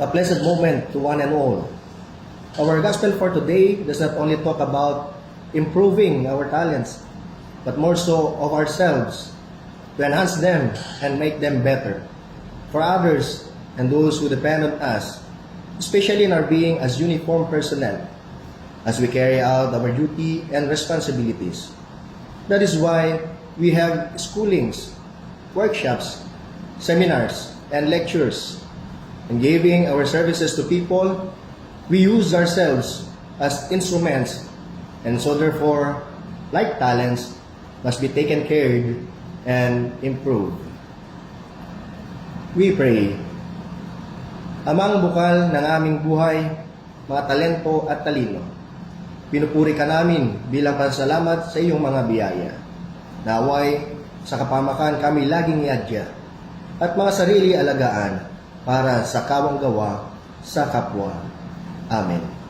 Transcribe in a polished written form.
a blessed moment to one and all. Our gospel for today does not only talk about improving our talents, but more so of ourselves, to enhance them and make them better for others and those who depend on us, especially in our being as uniformed personnel, as we carry out our duty and responsibilities. That is why we have schoolings, workshops, seminars, and lectures. In giving our services to people, we use ourselves as instruments, and so therefore, like talents, must be taken care of and improved. We pray. Amang bukal ng aming buhay, mga talento at talino, pinupuri ka namin bilang pasalamat sa iyong mga biyaya. Naway, sa kapamakan kami laging iadya at mga sarili alagaan para sa kawang gawa sa kapwa. Amen.